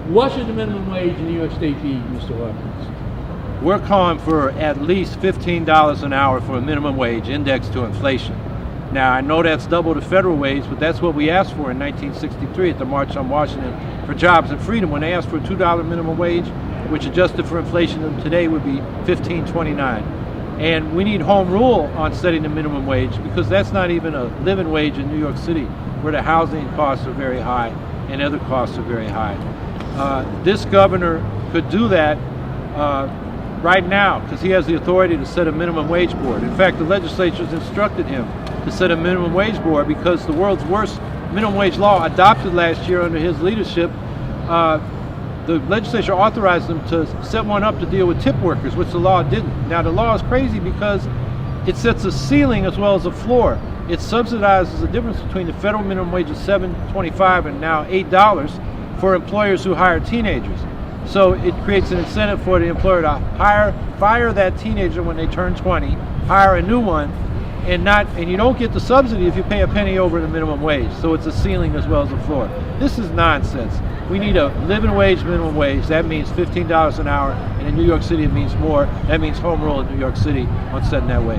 What should the minimum wage in New York State be, Mr. Hawkins? We're calling for at least $15 an hour for a minimum wage indexed to inflation. Now, I know that's double the federal wage, but that's what we asked for in 1963 at the March on Washington for Jobs and Freedom, when they asked for a $2 minimum wage, which adjusted for inflation today would be $15.29. And we need home rule on setting the minimum wage, because that's not even a living wage in New York City, where the housing costs are very high and other costs are very high. This governor could do that right now, because he has the authority to set a minimum wage board. In fact, the legislature has instructed him to set a minimum wage board, because the world's worst minimum wage law, adopted last year under his leadership, the legislature authorized them to set one up to deal with tip workers, which the law didn't. Now, the law is crazy because it sets a ceiling as well as a floor. It subsidizes the difference between the federal minimum wage of $7.25 and now $8 for employers who hire teenagers. So it creates an incentive for the employer to fire that teenager when they turn 20, hire a new one, and you don't get the subsidy if you pay a penny over the minimum wage. So it's a ceiling as well as a floor. This is nonsense. We need a living wage minimum wage. That means $15 an hour, and in New York City it means more. That means home rule in New York City on setting that wage.